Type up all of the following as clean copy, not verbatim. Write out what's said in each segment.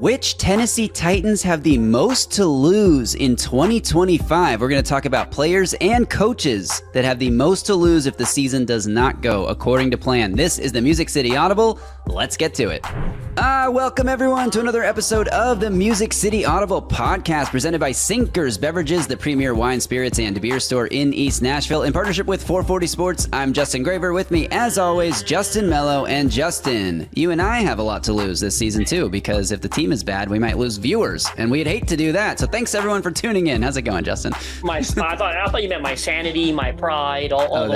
Which Tennessee Titans have the most to lose in 2025? We're going to talk about players and coaches that have the most to lose if the season does not go according to plan. This is the Music City Audible. Let's get to it. Welcome everyone to another episode of the Music City Audible podcast presented by Sinkers Beverages, the premier wine, spirits, and beer store in East Nashville. In partnership with 440 Sports, I'm Justin Graver. With me, as always, Justin Melo. And Justin, you and I have a lot to lose this season too, because if the team is bad, we might lose viewers, and we'd hate to do that. So thanks everyone for tuning in. How's it going, Justin? I thought you meant my sanity, my pride, all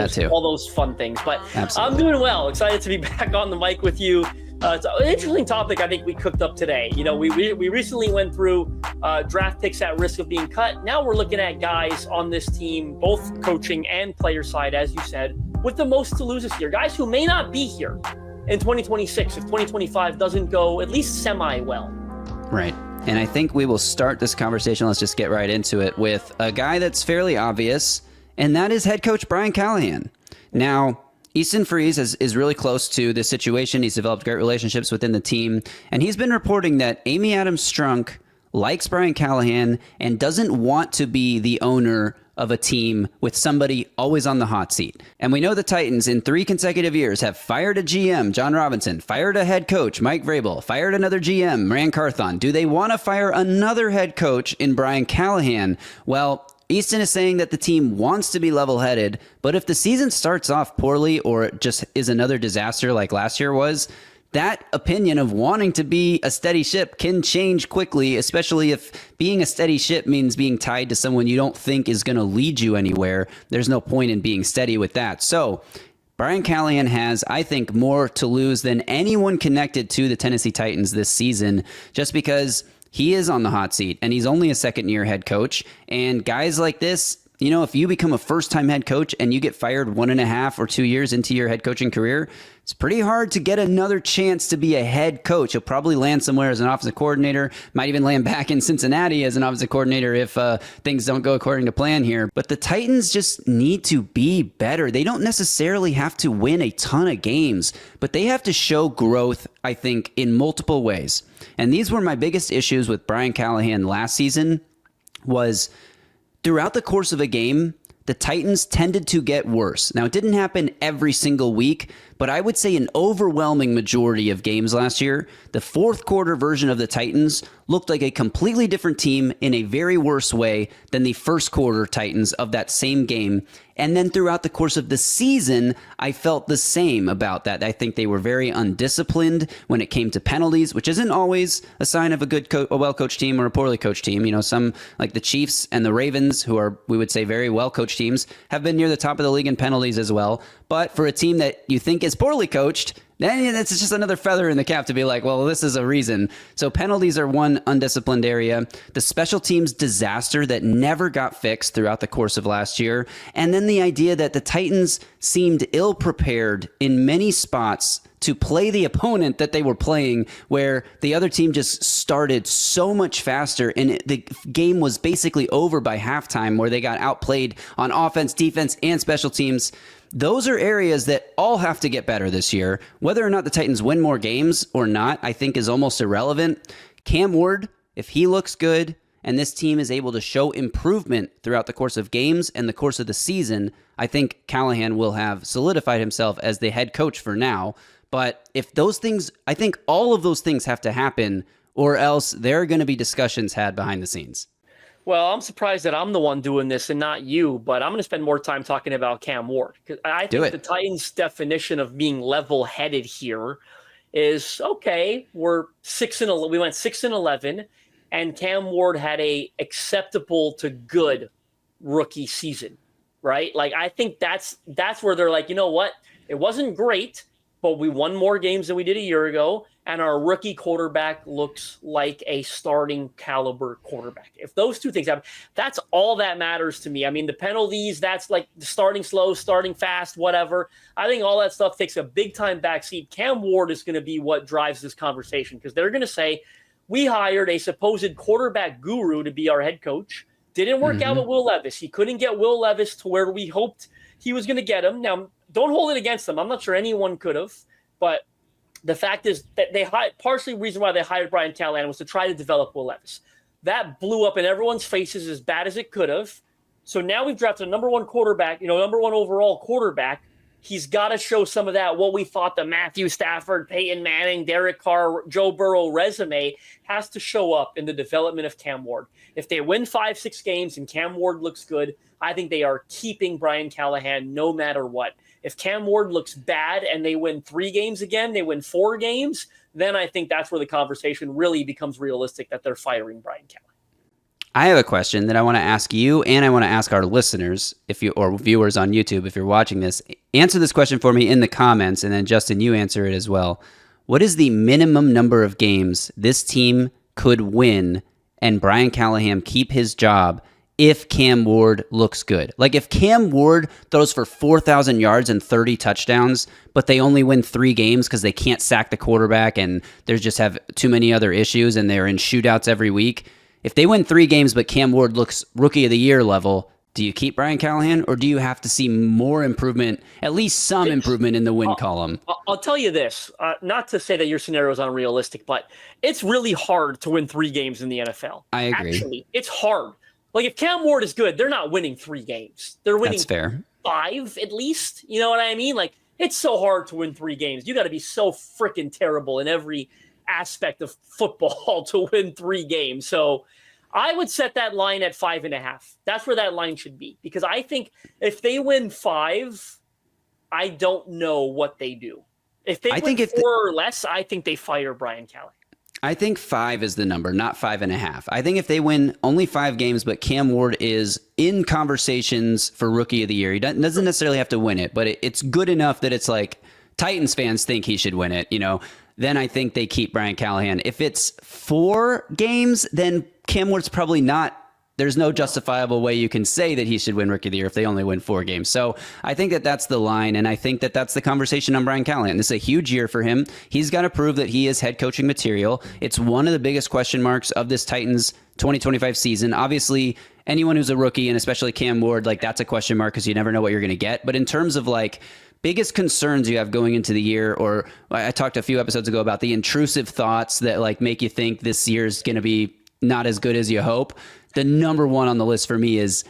those fun things. But absolutely. I'm doing well. Excited to be back on the mic with you. It's an interesting topic I think we cooked up today. You know, we recently went through draft picks at risk of being cut. Now we're looking at guys on this team, both coaching and player side, as you said, with the most to lose this year. Guys who may not be here in 2026 if 2025 doesn't go at least semi-well. Right. And I think we will start this conversation, let's just get right into it, with a guy that's fairly obvious, and that is head coach Brian Callahan. Now, Easton Freeze is really close to this situation. He's developed great relationships within the team, and he's been reporting that Amy Adams-Strunk likes Brian Callahan and doesn't want to be the owner of a team with somebody always on the hot seat. And we know the Titans in 3 consecutive years have fired a GM, John Robinson, fired a head coach, Mike Vrabel, fired another GM, Ran Carthon. Do they want to fire another head coach in Brian Callahan? Well, Easton is saying that the team wants to be level-headed, but if the season starts off poorly or it just is another disaster like last year was, that opinion of wanting to be a steady ship can change quickly, especially if being a steady ship means being tied to someone you don't think is going to lead you anywhere. There's no point in being steady with that. So Brian Callahan has, I think, more to lose than anyone connected to the Tennessee Titans this season, just because he is on the hot seat and he's only a second-year head coach. And guys like this, you know, if you become a first-time head coach and you get fired 1.5 or 2 years into your head coaching career, it's pretty hard to get another chance to be a head coach. You'll probably land somewhere as an offensive coordinator, might even land back in Cincinnati as an offensive coordinator if things don't go according to plan here. But the Titans just need to be better. They don't necessarily have to win a ton of games, but they have to show growth, I think, in multiple ways. And these were my biggest issues with Brian Callahan last season was throughout the course of a game, the Titans tended to get worse. Now, it didn't happen every single week, but I would say an overwhelming majority of games last year, the fourth quarter version of the Titans looked like a completely different team in a very worse way than the first quarter Titans of that same game. And then throughout the course of the season, I felt the same about that. I think they were very undisciplined when it came to penalties, which isn't always a sign of a well-coached team or a poorly coached team. You know, some like the Chiefs and the Ravens, who are, we would say, very well-coached teams, have been near the top of the league in penalties as well. But for a team that you think is poorly coached, then it's just another feather in the cap to be like, well, this is a reason. So penalties are one undisciplined area. The special teams disaster that never got fixed throughout the course of last year. And then the idea that the Titans seemed ill-prepared in many spots to play the opponent that they were playing, where the other team just started so much faster and the game was basically over by halftime, where they got outplayed on offense, defense, and special teams. Those are areas that all have to get better this year. Whether or not the Titans win more games or not, I think is almost irrelevant. Cam Ward, if he looks good and this team is able to show improvement throughout the course of games and the course of the season, I think Callahan will have solidified himself as the head coach for now. But if those things, I think all of those things have to happen, or else there are going to be discussions had behind the scenes. Well, I'm surprised that I'm the one doing this and not you, but I'm going to spend more time talking about Cam Ward. Because I think the Titans' definition of being level-headed here is, okay, we went 6-11, and Cam Ward had a acceptable to good rookie season, right? Like, I think that's where they're like, you know what? It wasn't great, but we won more games than we did a year ago, and our rookie quarterback looks like a starting caliber quarterback. If those two things happen, that's all that matters to me. I mean, the penalties, that's like starting slow, starting fast, whatever. I think all that stuff takes a big-time backseat. Cam Ward is going to be what drives this conversation, because they're going to say, we hired a supposed quarterback guru to be our head coach. Didn't work out with Will Levis. He couldn't get Will Levis to where we hoped he was going to get him. Now, don't hold it against them. I'm not sure anyone could have, but The fact is that partially the reason why they hired Brian Callahan was to try to develop Will Levis. That blew up in everyone's faces as bad as it could have. So now we've drafted a number one quarterback, number one overall quarterback. He's got to show some of that, what we thought the Matthew Stafford, Peyton Manning, Derek Carr, Joe Burrow resume has to show up in the development of Cam Ward. If they win 5-6 games and Cam Ward looks good, I think they are keeping Brian Callahan no matter what. If Cam Ward looks bad and they win 3 games again, they win 4 games, then I think that's where the conversation really becomes realistic that they're firing Brian Callahan. I have a question that I want to ask you, and I want to ask our listeners, or viewers on YouTube, if you're watching this. Answer this question for me in the comments, and then Justin, you answer it as well. What is the minimum number of games this team could win and Brian Callahan keep his job if Cam Ward looks good? Like if Cam Ward throws for 4,000 yards and 30 touchdowns, but they only win 3 games because they can't sack the quarterback and there's just have too many other issues and they're in shootouts every week. If they win 3 games but Cam Ward looks rookie of the year level, do you keep Brian Callahan or do you have to see more improvement, at least some improvement in the win column? I'll tell you this, not to say that your scenario is unrealistic, but it's really hard to win 3 games in the NFL. I agree. Actually, it's hard. Like if Cam Ward is good, they're not winning 3 games. They're winning 5 at least. You know what I mean? Like it's so hard to win 3 games. You got to be so freaking terrible in every aspect of football to win 3 games. So I would set that line at 5.5. That's where that line should be. Because I think if they win 5, I don't know what they do. If they win 4 or less, I think they fire Brian Callahan. I think 5 is the number, not 5.5. I think if they win only 5 games, but Cam Ward is in conversations for rookie of the year, he doesn't necessarily have to win it, but it's good enough that it's like Titans fans think he should win it, then I think they keep Brian Callahan. If it's 4 games, then Cam Ward's probably not. There's no justifiable way you can say that he should win Rookie of the Year if they only win 4 games. So I think that that's the line, and I think that that's the conversation on Brian Callahan. This is a huge year for him. He's got to prove that he is head coaching material. It's one of the biggest question marks of this Titans 2025 season. Obviously, anyone who's a rookie, and especially Cam Ward, like that's a question mark because you never know what you're going to get. But in terms of like biggest concerns you have going into the year, or I talked a few episodes ago about the intrusive thoughts that like make you think this year is going to be not as good as you hope. The number one on the list for me is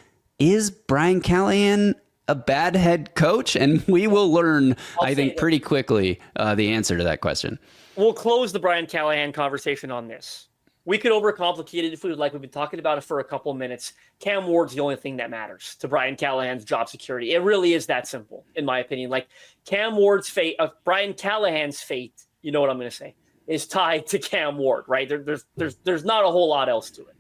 Brian Callahan a bad head coach? And we will learn, I think, pretty quickly the answer to that question. We'll close the Brian Callahan conversation on this. We could overcomplicate it if we would like. We've been talking about it for a couple of minutes. Cam Ward's the only thing that matters to Brian Callahan's job security. It really is that simple, in my opinion. Like Cam Ward's fate, Brian Callahan's fate, you know what I'm going to say, is tied to Cam Ward, right? There's not a whole lot else to it.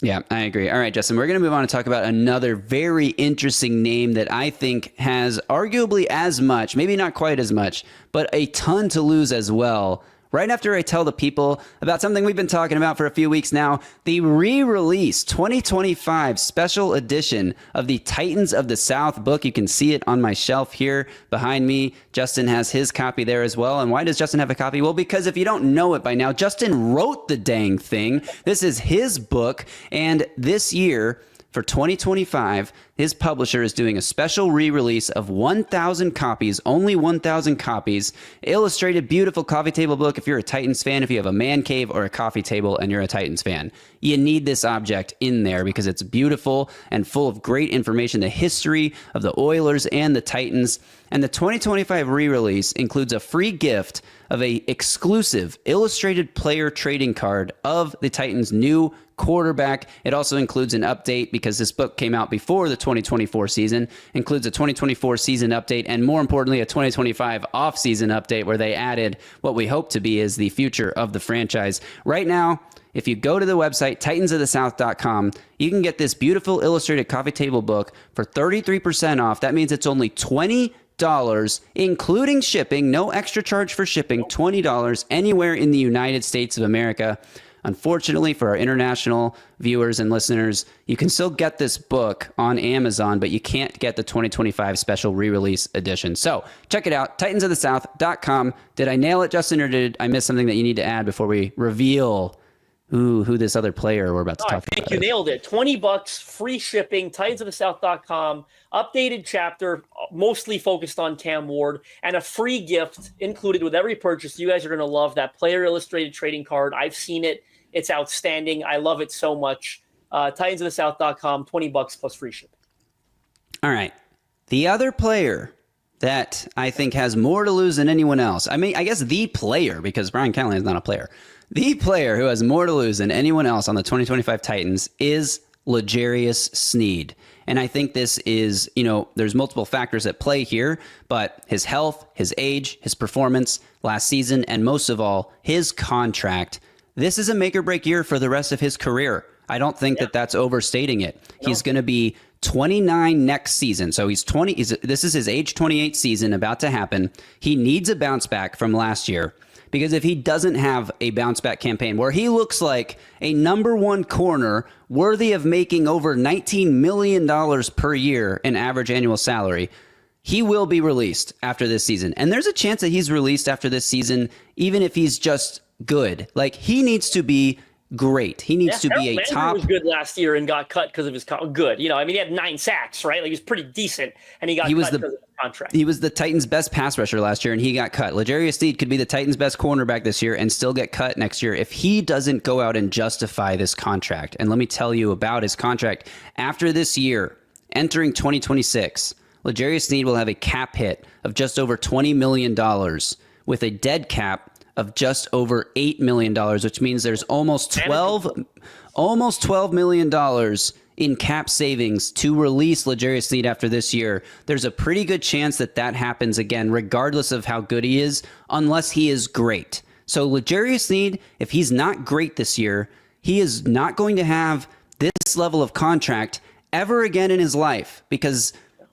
Yeah, I agree. All right, Justin, we're going to move on and talk about another very interesting name that I think has arguably as much, maybe not quite as much, but a ton to lose as well. Right after I tell the people about something we've been talking about for a few weeks now, the re-release 2025 special edition of the Titans of the South book. You can see it on my shelf here behind me. Justin has his copy there as well. And why does Justin have a copy? Well, because if you don't know it by now, Justin wrote the dang thing. This is his book. And this year, for 2025, his publisher is doing a special re-release of 1,000 copies, only 1,000 copies, illustrated, beautiful coffee table book. If you're a Titans fan, if you have a man cave or a coffee table and you're a Titans fan, you need this object in there because it's beautiful and full of great information, the history of the Oilers and the Titans. And the 2025 re-release includes a free gift of a exclusive illustrated player trading card of the Titans' new quarterback. It also includes an update because this book came out before the 2024 season, includes a 2024 season update, and more importantly, a 2025 off-season update where they added what we hope to be is the future of the franchise. Right now, if you go to the website, titansofthesouth.com, you can get this beautiful illustrated coffee table book for 33% off. That means it's only $20, including shipping, no extra charge for shipping, $20 anywhere in the United States of America. Unfortunately, for our international viewers and listeners, you can still get this book on Amazon, but you can't get the 2025 special re-release edition. So check it out, titansofthesouth.com. Did I nail it, Justin, or did I miss something that you need to add before we reveal who this other player we're about to talk about. I think you nailed it. $20, free shipping, TitansOfTheSouth.com, updated chapter, mostly focused on Cam Ward, and a free gift included with every purchase. You guys are going to love that Player Illustrated trading card. I've seen it. It's outstanding. I love it so much. TitansOfTheSouth.com, $20 plus free shipping. All right. The other player that I think has more to lose than anyone else. I mean, I guess the player, because Brian Callahan is not a player. The player who has more to lose than anyone else on the 2025 Titans is L'Jarius Sneed. And I think this is, there's multiple factors at play here, but his health, his age, his performance last season, and most of all, his contract. This is a make or break year for the rest of his career. I don't think that that's overstating it. No. He's going to be 29 next season. So he's 20. This is his age 28 season about to happen. He needs a bounce back from last year, because if he doesn't have a bounce back campaign where he looks like a number one corner worthy of making over $19 million per year in average annual salary, he will be released after this season. And there's a chance that he's released after this season, even if he's just good. Like, he needs to be great. He needs to be a top. He was good last year and got cut because of his good. He had 9 sacks, right? Like, he was pretty decent, and he got cut because of the contract. He was the Titans' best pass rusher last year, and he got cut. L'Jarius Sneed could be the Titans' best cornerback this year and still get cut next year if he doesn't go out and justify this contract. And let me tell you about his contract. After this year, entering 2026, L'Jarius Sneed will have a cap hit of just over $20 million with a dead cap of just over $8 million, which means there's almost $12 million in cap savings to release L'Jarius Sneed after this year. There's a pretty good chance that happens again, regardless of how good he is, unless he is great. So L'Jarius Sneed, if he's not great this year, he is not going to have this level of contract ever again in his life, because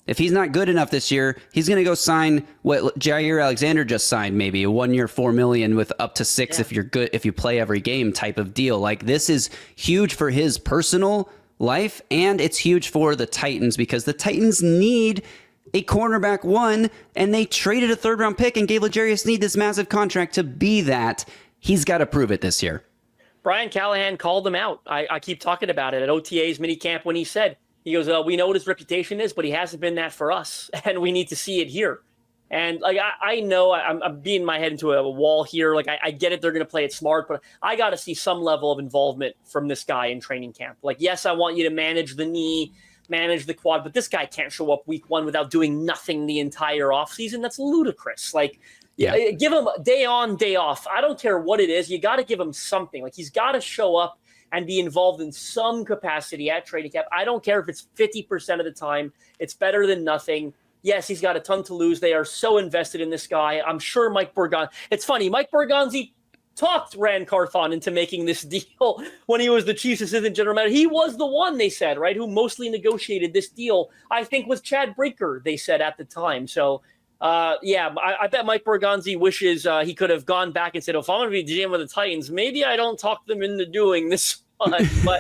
if he's not good enough this year, he's going to go sign what Jair Alexander just signed, maybe a 1 year, $4 million with up to 6 if you're good, if you play every game type of deal. Like, this is huge for his personal life, and it's huge for the Titans, because the Titans need a cornerback one, and they traded a 3rd round pick and gave L'Jarius Sneed this massive contract to be that. He's got to prove it this year. Brian Callahan called him out. I keep talking about it at OTA's minicamp when he said, he goes, we know what his reputation is, but he hasn't been that for us, and we need to see it here. And like, I know I'm beating my head into a wall here. Like, I get it, they're going to play it smart, but I got to see some level of involvement from this guy in training camp. Like, yes, I want you to manage the knee, manage the quad, but this guy can't show up week 1 without doing nothing the entire offseason. That's ludicrous. Like, give him day on, day off. I don't care what it is. You got to give him something. Like, he's got to show up and be involved in some capacity at training camp. I don't care if it's 50% of the time. It's better than nothing. Yes, he's got a ton to lose. They are so invested in this guy. I'm sure Mike Borgonzi. It's funny, Mike Borgonzi talked Rand Carthon into making this deal when he was the Chiefs' assistant general manager. He was the one, they said, right, who mostly negotiated this deal, I think, with Chad Breaker, they said at the time. So, I bet Mike Borgonzi wishes he could have gone back and said, if I'm going to be GM of the Titans, maybe I don't talk them into doing this one. But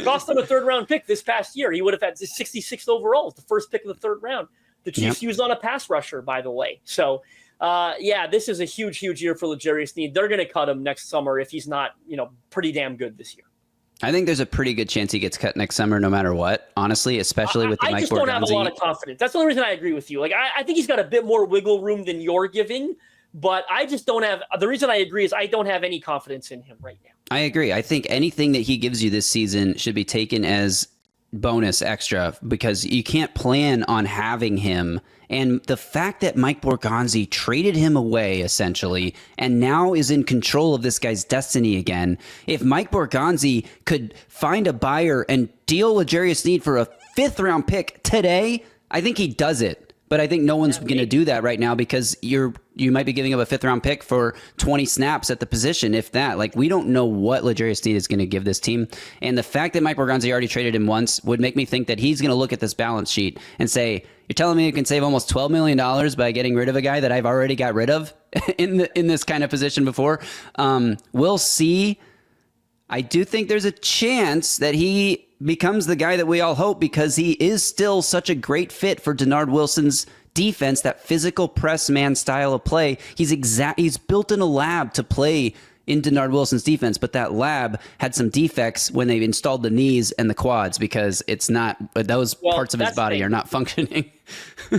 cost him a 3rd round pick this past year. He would have had 66th overall, the first pick of the 3rd round. The Chiefs used on a pass rusher, by the way. So, this is a huge, huge year for L'Jarius Sneed. They're going to cut him next summer if he's not, pretty damn good this year. I think there's a pretty good chance he gets cut next summer, no matter what, honestly, especially with the Mike Borgonzi. I just don't have a lot of confidence. That's the only reason I agree with you. Like, I think he's got a bit more wiggle room than you're giving, but I just don't have – the reason I agree is I don't have any confidence in him right now. I agree. I think anything that he gives you this season should be taken as bonus extra, because you can't plan on having him. And the fact that Mike Borgonzi traded him away, essentially, and now is in control of this guy's destiny again. If Mike Borgonzi could find a buyer and deal L'Jarius Sneed for a 5th round pick today, I think he does it. But I think no one's going to do that right now, because you might be giving up a 5th round pick for 20 snaps at the position, if that. Like, we don't know what L'Jarius Sneed is going to give this team. And the fact that Mike Borgonzi already traded him once would make me think that he's going to look at this balance sheet and say, you're telling me you can save almost $12 million by getting rid of a guy that I've already got rid of in this kind of position before? We'll see. I do think there's a chance that he becomes the guy that we all hope, because he is still such a great fit for Denard Wilson's defense, that physical press man style of play. He's built in a lab to play in Denard Wilson's defense, but that lab had some defects when they installed the knees and the quads because it's not those parts of his body are not functioning.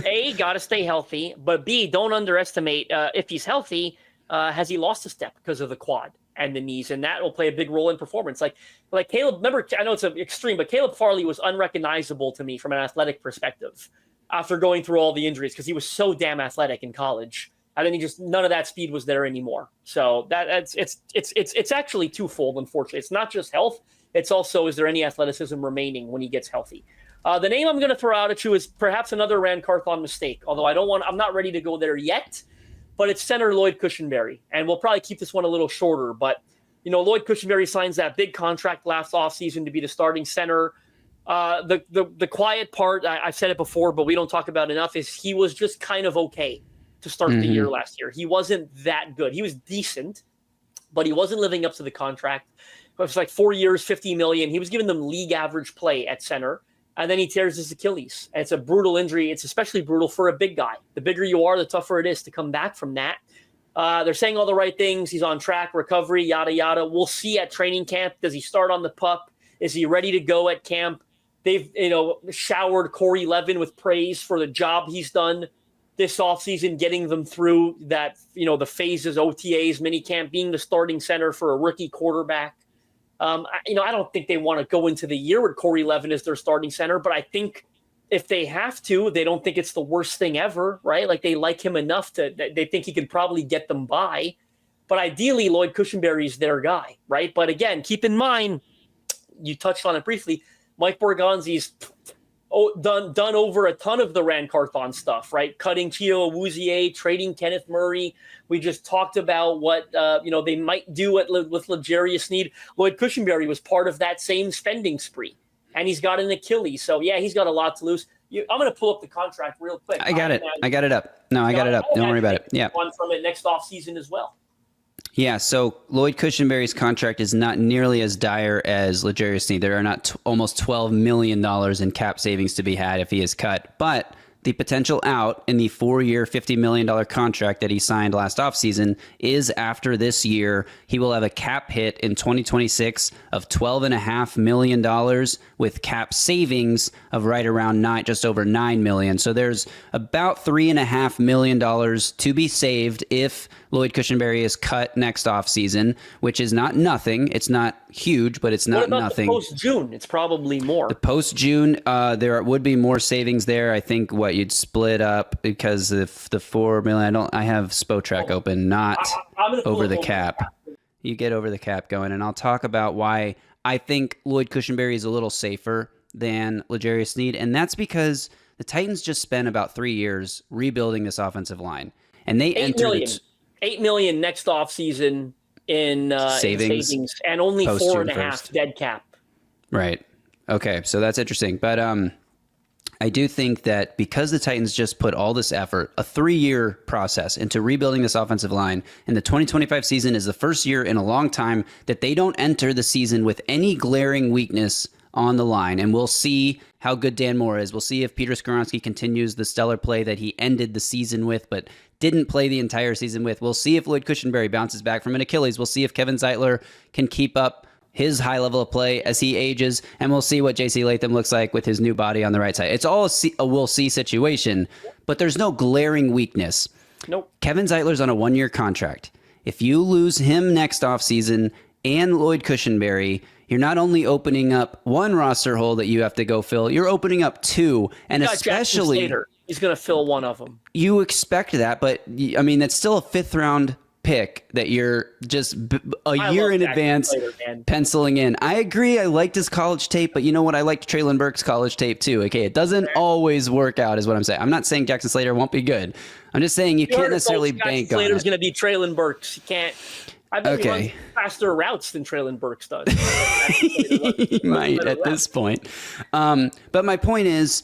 A, got to stay healthy, but B, don't underestimate if he's healthy, has he lost a step because of the quad and the knees, and that will play a big role in performance. Like Caleb, remember, I know it's an extreme, but Caleb Farley was unrecognizable to me from an athletic perspective after going through all the injuries because he was so damn athletic in college. I think none of that speed was there anymore. So it's actually twofold, unfortunately. It's not just health. It's also, is there any athleticism remaining when he gets healthy? The name I'm going to throw out at you is perhaps another Rand Carthon mistake, although I'm not ready to go there yet, but it's center Lloyd Cushenberry. And we'll probably keep this one a little shorter, but Lloyd Cushenberry signs that big contract last offseason to be the starting center. The quiet part, I've said it before, but we don't talk about enough, is he was just kind of okay to start the year last year. He wasn't that good. He was decent, but he wasn't living up to the contract. It was like 4 years, $50 million. He was giving them league average play at center, and then he tears his Achilles. And it's a brutal injury. It's especially brutal for a big guy. The bigger you are, the tougher it is to come back from that. They're saying all the right things. He's on track, recovery, yada, yada. We'll see at training camp. Does he start on the PUP? Is he ready to go at camp? They've showered Corey Levin with praise for the job he's done this offseason, getting them through that, the phases, OTAs, minicamp, being the starting center for a rookie quarterback. I don't think they want to go into the year with Corey Levin as their starting center, but I think if they have to, they don't think it's the worst thing ever, right? Like, they like him enough they think he could probably get them by. But ideally, Lloyd Cushenberry's their guy, right? But again, keep in mind, you touched on it briefly, Mike Borgonzi's done over a ton of the Rand Carthon stuff, right? Cutting Chio Awuzie, trading Kenneth Murray. We just talked about what they might do with L'Jarius Sneed. Lloyd Cushenberry was part of that same spending spree, and he's got an Achilles. So yeah, he's got a lot to lose. I'm going to pull up the contract real quick. I got it up. No, I got it up. Don't worry about it. Yeah, one from it next off season as well. Yeah, so Lloyd Cushenberry's contract is not nearly as dire as L'Jarius Sneed. There are not almost $12 million in cap savings to be had if he is cut. But the potential out in the 4-year, $50 million contract that he signed last offseason is after this year. He will have a cap hit in 2026 of $12.5 million with cap savings of right around just over $9 million. So there's about $3.5 million to be saved if Lloyd Cushenberry is cut next offseason, which is not nothing. It's not huge, but it's not nothing. Post-June, it's probably more. The post-June, there would be more savings there. I think you'd split up because of the $4 million. I have Spotrac open, not over the cap. You get over the cap going, and I'll talk about why I think Lloyd Cushenberry is a little safer than L'Jarius Sneed, and that's because the Titans just spent about 3 years rebuilding this offensive line, and they entered $8 million next offseason in savings, and only 4.5 dead cap. Right. Okay, so that's interesting. But I do think that because the Titans just put all this effort, a 3-year process into rebuilding this offensive line, and the 2025 season is the first year in a long time that they don't enter the season with any glaring weakness on the line. And we'll see how good Dan Moore is. We'll see if Peter Skoronski continues the stellar play that he ended the season with, but didn't play the entire season with. We'll see if Lloyd Cushenberry bounces back from an Achilles. We'll see if Kevin Zeitler can keep up his high level of play as he ages, and we'll see what J.C. Latham looks like with his new body on the right side. It's all a we'll see situation, but there's no glaring weakness. Nope. Kevin Zeitler's on a 1-year contract. If you lose him next offseason and Lloyd Cushenberry, you're not only opening up one roster hole that you have to go fill, you're opening up 2, and especially he's going to fill one of them. You expect that, but I mean, that's still a 5th round pick that you're just a year in advance penciling in. I agree. I liked his college tape, but you know what? I liked Traylon Burke's college tape too. Okay, it doesn't always work out, is what I'm saying. I'm not saying Jackson Slater won't be good. I'm just saying you can't necessarily bank on it. Slater's going to be Traylon Burks. You can't. I bet he runs faster routes than Traylon Burks does. He might at this point. But my point is,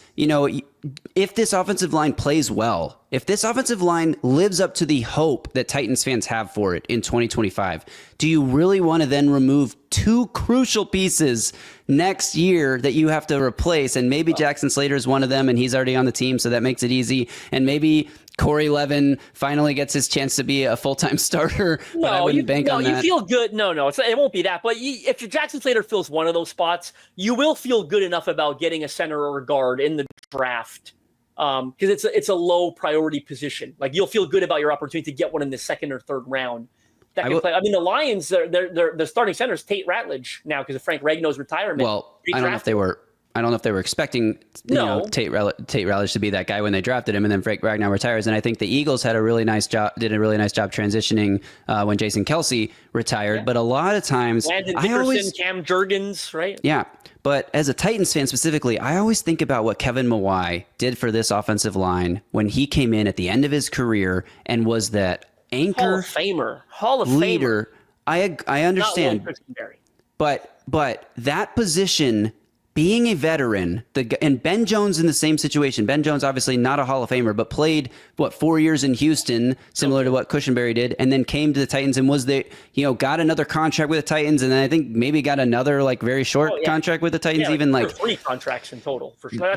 if this offensive line plays well, if this offensive line lives up to the hope that Titans fans have for it in 2025, do you really want to then remove 2 crucial pieces next year that you have to replace? And maybe Jackson Slater is one of them, and he's already on the team, so that makes it easy. And maybe Corey Levin finally gets his chance to be a full-time starter, but I wouldn't bank on that. You feel good. No, it won't be that. But if your Jackson Slater fills one of those spots, you will feel good enough about getting a center or a guard in the draft because it's a low priority position. Like you'll feel good about your opportunity to get one in the second or third round. That can play. I mean, the Lions, their starting center is Tate Ratledge now because of Frank Regno's retirement. Well, I don't know if they were expecting Tate Ratledge to be that guy when they drafted him, and then Frank Ragnow retires. And I think the Eagles did a really nice job transitioning when Jason Kelsey retired. Yeah. But a lot of times, Landon Dickerson, Cam Jurgens, right? Yeah. But as a Titans fan specifically, I always think about what Kevin Mawai did for this offensive line when he came in at the end of his career and was that anchor Hall of leader. Famer. I understand, but that position, being a veteran, and Ben Jones in the same situation. Ben Jones obviously not a Hall of Famer, but played 4 years in Houston, similar to what Cushenberry did, and then came to the Titans and got another contract with the Titans, and then I think maybe got another very short contract with the Titans, even 3 contracts in total for sure.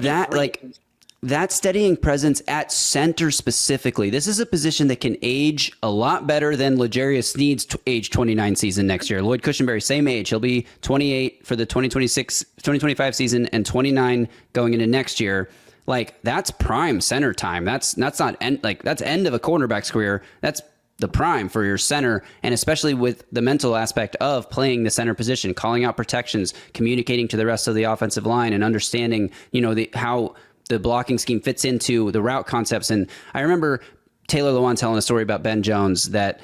That steadying presence at center specifically, this is a position that can age a lot better than L'Jarius Sneed's age 29 season next year. Lloyd Cushenberry, same age. He'll be 28 for the 2025 season and 29 going into next year. That's prime center time. That's not end, that's end of a cornerback's career. That's the prime for your center, and especially with the mental aspect of playing the center position, calling out protections, communicating to the rest of the offensive line, and understanding, how the blocking scheme fits into the route concepts. And I remember Taylor Lewan telling a story about Ben Jones that,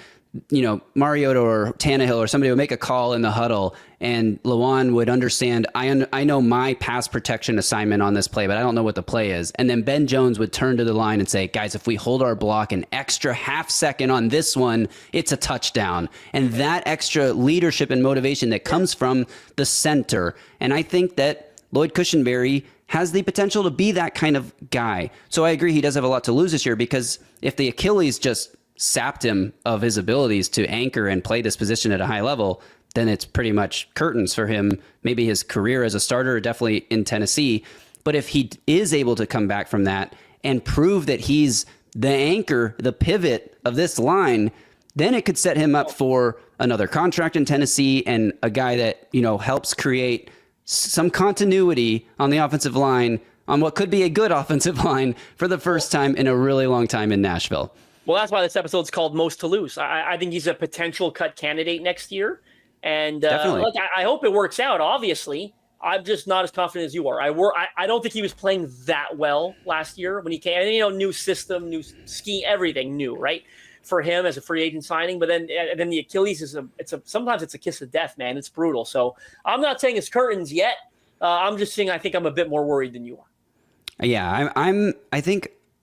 Mariota or Tannehill or somebody would make a call in the huddle and Lewan would understand, I know my pass protection assignment on this play, but I don't know what the play is. And then Ben Jones would turn to the line and say, guys, if we hold our block an extra half second on this one, it's a touchdown. And that extra leadership and motivation that comes from the center. And I think that Lloyd Cushenberry has the potential to be that kind of guy. So I agree he does have a lot to lose this year, because if the Achilles just sapped him of his abilities to anchor and play this position at a high level, then it's pretty much curtains for him, maybe his career as a starter, definitely in Tennessee. But if he is able to come back from that and prove that he's the anchor, the pivot of this line, then it could set him up for another contract in Tennessee and a guy that, helps create some continuity on the offensive line, on what could be a good offensive line for the first time in a really long time in Nashville. Well, that's why this episode's called Most to Lose. I think he's a potential cut candidate next year. And I hope it works out, obviously. I'm just not as confident as you are. I don't think he was playing that well last year when he came. New system, new scheme, everything new, right? For him as a free agent signing, but then the Achilles sometimes it's a kiss of death, man. It's brutal. So I'm not saying it's curtains yet. I'm just saying I think I'm a bit more worried than you are. Yeah,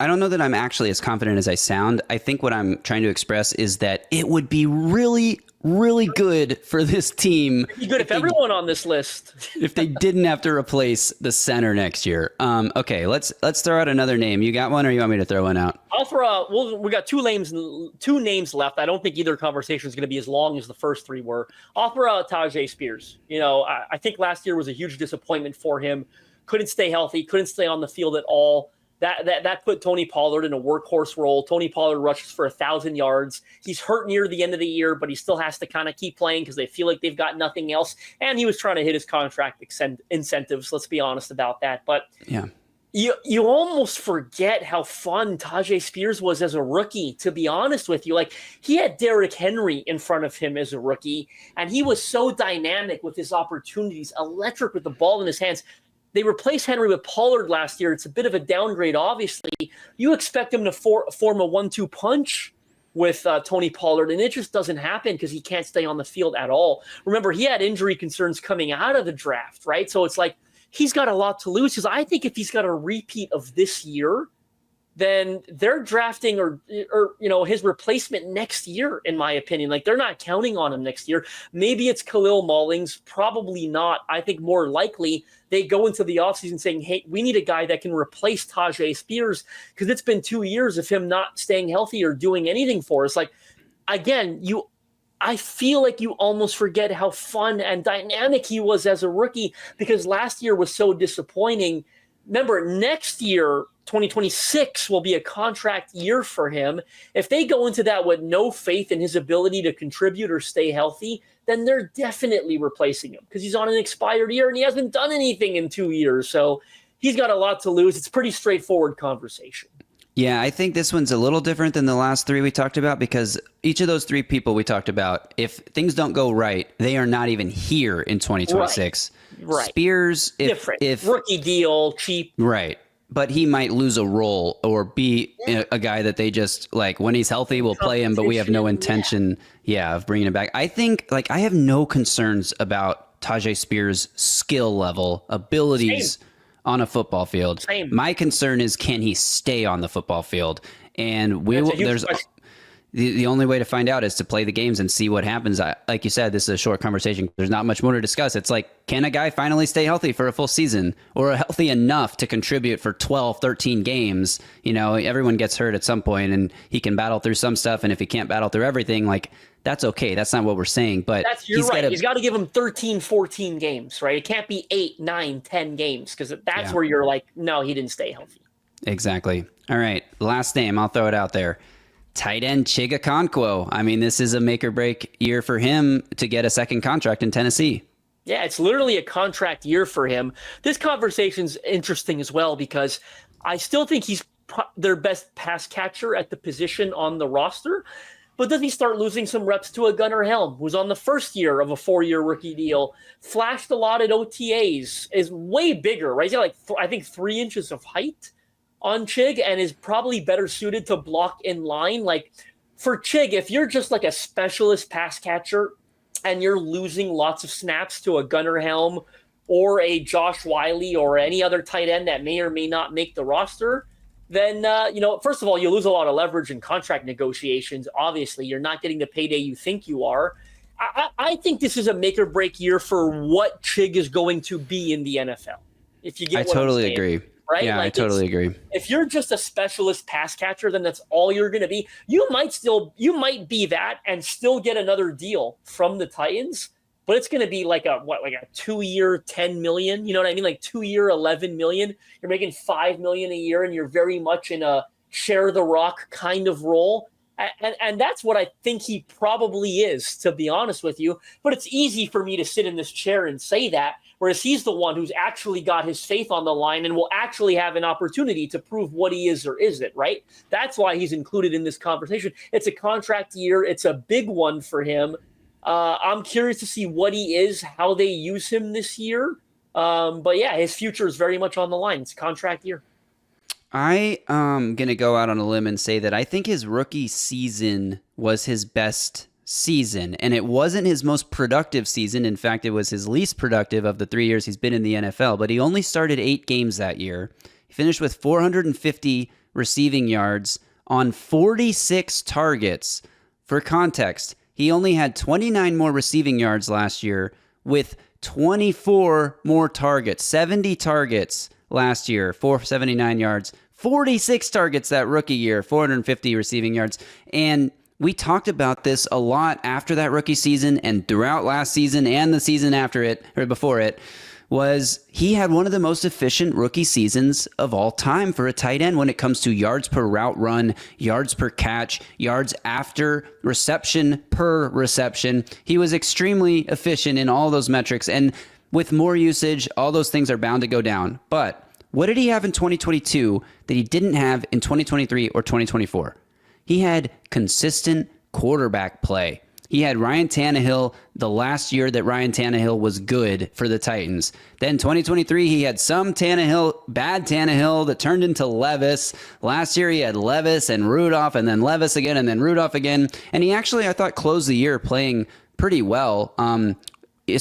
I don't know that I'm actually as confident as I sound. I think what I'm trying to express is that it would be really, really good for this team. It'd be good if everyone on this list. If they didn't have to replace the center next year. Okay, let's throw out another name. You got one, or you want me to throw one out? I'll throw out. We got two names left. I don't think either conversation is going to be as long as the first three were. I'll throw out Tyjae Spears. I think last year was a huge disappointment for him. Couldn't stay healthy. Couldn't stay on the field at all. That put Tony Pollard in a workhorse role. Tony Pollard rushes for 1,000 yards. He's hurt near the end of the year, but he still has to kind of keep playing because they feel like they've got nothing else. And he was trying to hit his contract incentives. Let's be honest about that. But yeah, you almost forget how fun Tyjae Spears was as a rookie, to be honest with you. He had Derrick Henry in front of him as a rookie, and he was so dynamic with his opportunities, electric with the ball in his hands. They replaced Henry with Pollard last year. It's a bit of a downgrade, obviously. You expect him to form a 1-2 punch with Tony Pollard, and it just doesn't happen because he can't stay on the field at all. Remember, he had injury concerns coming out of the draft, right? So it's he's got a lot to lose, because I think if he's got a repeat of this year, then they're drafting or his replacement next year, in my opinion. They're not counting on him next year. Maybe it's Khalil Mullings, probably not. I think more likely they go into the offseason saying, hey, we need a guy that can replace Tyjae Spears, because it's been 2 years of him not staying healthy or doing anything for us. I feel like you almost forget how fun and dynamic he was as a rookie, because last year was so disappointing. Remember, next year, 2026 will be a contract year for him. If they go into that with no faith in his ability to contribute or stay healthy, then they're definitely replacing him because he's on an expired year and he hasn't done anything in 2 years. So he's got a lot to lose. It's a pretty straightforward conversation. Yeah, I think this one's a little different than the last three we talked about because each of those three people we talked about, if things don't go right, they are not even here in 2026. Right. Spears, if rookie deal, cheap. Right. But he might lose a role or be a guy that they just, like, when he's healthy, we'll play him, but we have no intention, of bringing him back. I think, like, I have no concerns about Tyjae Spears' skill level, abilities on a football field. Same. My concern is, can he stay on the football field? And the only way to find out is to play the games and see what happens. Like you said, this is a short conversation. There's not much more to discuss. It's like, can a guy finally stay healthy for a full season or healthy enough to contribute for 12, 13 games? You know, everyone gets hurt at some point and he can battle through some stuff. And if he can't battle through everything, like, that's okay. That's not what we're saying. But he's got to give him 13, 14 games, right? It can't be 8, 9, 10 games because that's where you're like, no, he didn't stay healthy. Exactly. All right. Last name. I'll throw it out there. Tight end Chig Okonkwo. I mean, this is a make or break year for him to get a second contract in Tennessee. Yeah, it's literally a contract year for him. This conversation's interesting as well because I still think he's their best pass catcher at the position on the roster. But does he start losing some reps to a Gunnar Helm, who's on the first year of a 4-year rookie deal, flashed a lot at OTAs, is way bigger, right? He's got I think 3 inches of height on Chig and is probably better suited to block in line. Like for Chig, if you're just like a specialist pass catcher and you're losing lots of snaps to a Gunnar Helm or a Josh Wiley or any other tight end that may or may not make the roster, then, first of all, you lose a lot of leverage in contract negotiations. Obviously, you're not getting the payday you think you are. I think this is a make or break year for what Chig is going to be in the NFL. If you get what I'm saying. Agree. Right? Yeah, I totally agree. If you're just a specialist pass catcher, then that's all you're going to be. You might be that and still get another deal from the Titans, but it's going to be like a 2-year, $10 million. You know what I mean? Like 2-year, $11 million. You're making $5 million a year, and you're very much in a share the rock kind of role. And that's what I think he probably is, to be honest with you. But it's easy for me to sit in this chair and say that, whereas he's the one who's actually got his faith on the line and will actually have an opportunity to prove what he is or isn't, right? That's why he's included in this conversation. It's a contract year. It's a big one for him. I'm curious to see what he is, how they use him this year. But yeah, his future is very much on the line. It's a contract year. I am going to go out on a limb and say that I think his rookie season was his best season, and it wasn't his most productive season. In fact, it was his least productive of the 3 years he's been in the NFL, but he only started 8 games that year. He finished with 450 receiving yards on 46 targets. For context, he only had 29 more receiving yards last year with 24 more targets, 70 targets last year, 479 yards, 46 targets that rookie year, 450 receiving yards. And we talked about this a lot after that rookie season and throughout last season and the season after it, or before it, was he had one of the most efficient rookie seasons of all time for a tight end when it comes to yards per route run, yards per catch, yards after reception per reception. He was extremely efficient in all those metrics. And with more usage, all those things are bound to go down. But what did he have in 2022 that he didn't have in 2023 or 2024? He had consistent quarterback play. He had Ryan Tannehill the last year that Ryan Tannehill was good for the Titans. Then 2023, he had some Tannehill, bad Tannehill that turned into Levis. Last year, he had Levis and Rudolph, and then Levis again, and then Rudolph again. And he actually, I thought, closed the year playing pretty well.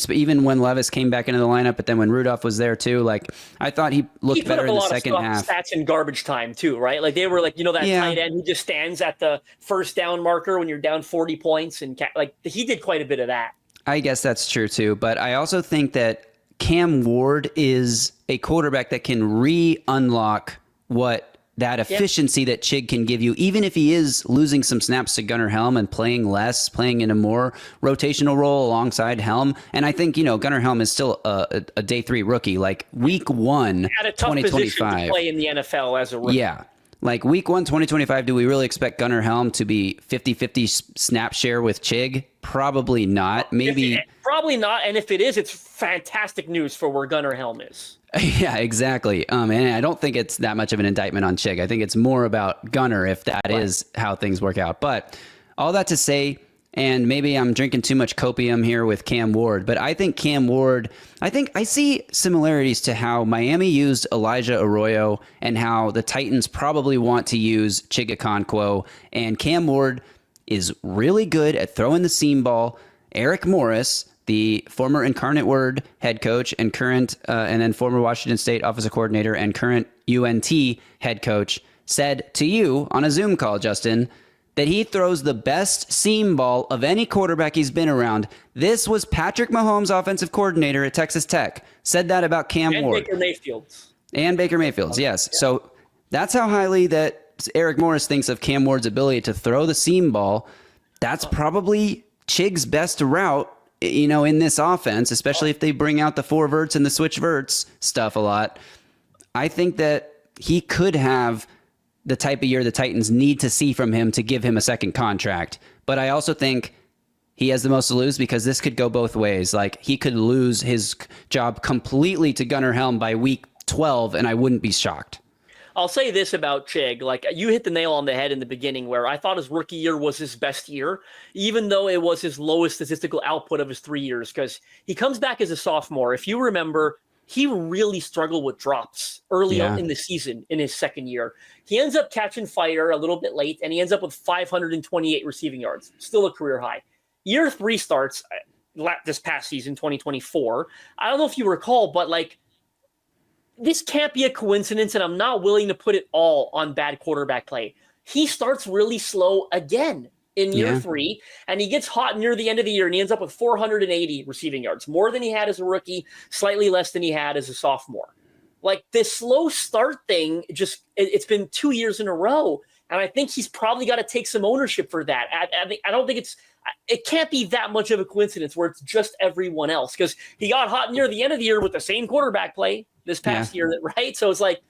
Even when Levis came back into the lineup, but then when Rudolph was there too, like I thought he looked better in the second half. Stats in garbage time too, right? Like they were like, that tight end who just stands at the first down marker when you're down 40 points, and like he did quite a bit of that. I guess that's true too, but I also think that Cam Ward is a quarterback that can re-unlock what that efficiency that Chig can give you, even if he is losing some snaps to Gunnar Helm and playing less, playing in a more rotational role alongside Helm. And I think, Gunnar Helm is still a day 3 rookie, like week 1, had a tough 2025. Position to play in the NFL as a rookie. Yeah. Like week 1, 2025, do we really expect Gunnar Helm to be 50-50 snap share with Chig? Probably not. Maybe. Probably not. And if it is, it's fantastic news for where Gunnar Helm is. Yeah, exactly. And I don't think it's that much of an indictment on Chig. I think it's more about Gunnar if that is how things work out. But all that to say, and maybe I'm drinking too much copium here with Cam Ward, but I think Cam Ward, I see similarities to how Miami used Elijah Arroyo and how the Titans probably want to use Chig Okonkwo. And Cam Ward is really good at throwing the seam ball. Eric Morris, the former Incarnate Word head coach and current, and then former Washington State offensive coordinator and current UNT head coach, said to you on a Zoom call, Justin, that he throws the best seam ball of any quarterback he's been around. This was Patrick Mahomes, offensive coordinator at Texas Tech, said that about Cam Ward. And Baker Mayfield's, yes. Yeah. So that's how highly that Eric Morris thinks of Cam Ward's ability to throw the seam ball. That's probably Chig's best route, in this offense, especially if they bring out the 4 verts and the switch verts stuff a lot. I think that he could have the type of year the Titans need to see from him to give him a second contract. But I also think he has the most to lose because this could go both ways. Like, he could lose his job completely to Gunnar Helm by week 12, and I wouldn't be shocked. I'll say this about Chig. Like, you hit the nail on the head in the beginning where I thought his rookie year was his best year, even though it was his lowest statistical output of his 3 years, because he comes back as a sophomore. If you remember, he really struggled with drops early on in the season in his second year. He ends up catching fire a little bit late, and he ends up with 528 receiving yards, still a career high. Year 3 starts this past season, 2024. I don't know if you recall, but this can't be a coincidence, and I'm not willing to put it all on bad quarterback play. He starts really slow again in year 3, and he gets hot near the end of the year, and he ends up with 480 receiving yards, more than he had as a rookie, slightly less than he had as a sophomore. Like, this slow start thing, it's been 2 years in a row, and I think he's probably got to take some ownership for that. I don't think it can't be that much of a coincidence where it's just everyone else, because he got hot near the end of the year with the same quarterback play this past year, right? So it's like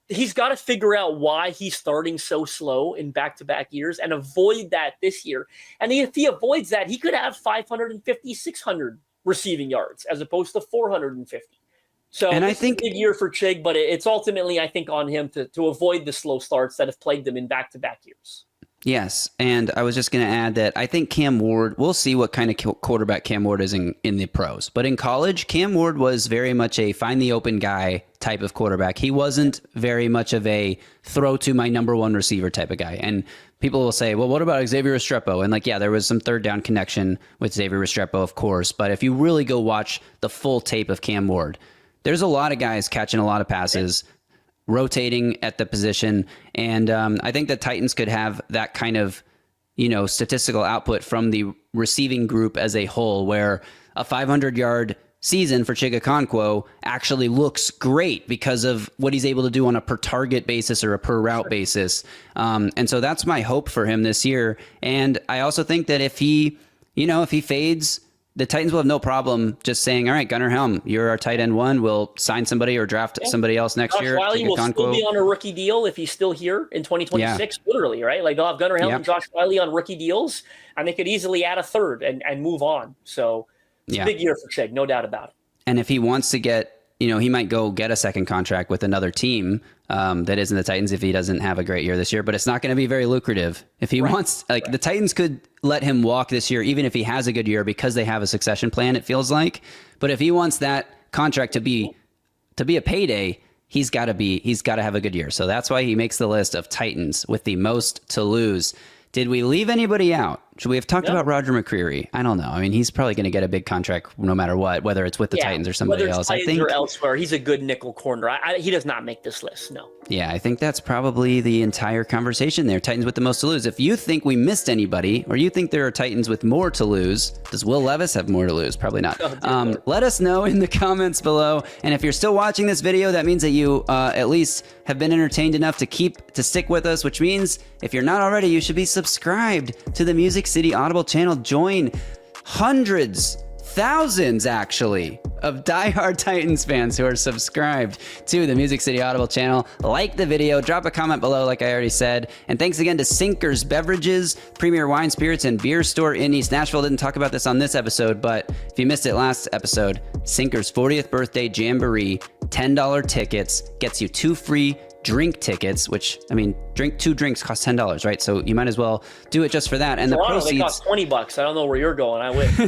he's got to figure out why he's starting so slow in back-to-back years and avoid that this year. And if he avoids that, he could have 550, 600 receiving yards as opposed to 450. So I think it's a big year for Chig, but it's ultimately, I think, on him to avoid the slow starts that have plagued him in back-to-back years. Yes, and I was just going to add that I think Cam Ward, we'll see what kind of quarterback Cam Ward is in the pros. But in college, Cam Ward was very much a find the open guy type of quarterback. He wasn't very much of a throw to my number one receiver type of guy. And people will say, well, what about Xavier Restrepo? And there was some third down connection with Xavier Restrepo, of course. But if you really go watch the full tape of Cam Ward, there's a lot of guys catching a lot of passes, rotating at the position. And I think the Titans could have that kind of, statistical output from the receiving group as a whole, where a 500-yard season for Chig Okonkwo actually looks great because of what he's able to do on a per target basis or a per route basis. And so that's my hope for him this year. And I also think that if he fades, the Titans will have no problem just saying, all right, Gunnar Helm, you're our tight end 1. We'll sign somebody or draft somebody else next year. Josh Whyle will still be on a rookie deal if he's still here in 2026, literally, right? Like, they'll have Gunnar Helm and Josh Whyle on rookie deals, and they could easily add a third and move on. So it's a big year for Chig, no doubt about it. And if he wants to get, he might go get a second contract with another team that isn't the Titans if he doesn't have a great year this year, but it's not going to be very lucrative. If he wants, the Titans could let him walk this year, even if he has a good year, because they have a succession plan, it feels like. But if he wants that contract to be a payday, he's got to have a good year. So that's why he makes the list of Titans with the most to lose. Did we leave anybody out? Should we have talked about Roger McCreary? I don't know. I mean, he's probably going to get a big contract no matter what, whether it's with the Titans or somebody else. I think or elsewhere, he's a good nickel corner. He does not make this list. No. Yeah, I think that's probably the entire conversation there. Titans with the most to lose. If you think we missed anybody, or you think there are Titans with more to lose, does Will Levis have more to lose? Probably not. Let us know in the comments below. And if you're still watching this video, that means that you at least have been entertained enough to stick with us, which means if you're not already, you should be subscribed to the Music City Audible channel. Join hundreds, thousands actually, of diehard Titans fans who are subscribed to the Music City Audible channel. Like the video, drop a comment below like I already said. And thanks again to Sinkers Beverages, premier wine, spirits, and beer store in East Nashville. Didn't talk about this on this episode, but if you missed it last episode, Sinkers 40th birthday jamboree, $10 tickets, gets you 2 free drink tickets, which, I mean, 2 drinks cost $10, right? So you might as well do it just for that. And Toronto, the proceeds, they cost $20. I don't know where you're going. I wish.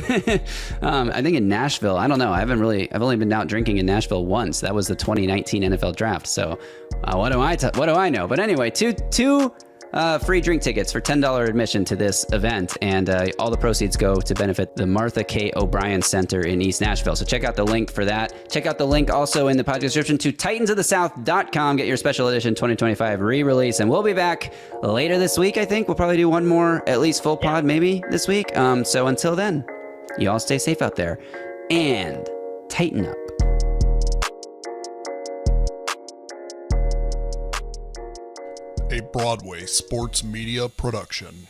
I think in Nashville, I don't know. I've only been out drinking in Nashville once. That was the 2019 NFL draft. So what do I know? But anyway, two free drink tickets for $10 admission to this event, and all the proceeds go to benefit the Martha K. O'Brien Center in East Nashville. So check out the link for that. Check out the link also in the podcast description to titansofthesouth.com. Get your special edition 2025 re-release, and we'll be back later this week. I think we'll probably do one more, at least full pod maybe this week. So until then, you all stay safe out there and tighten up. A Broadway sports media production.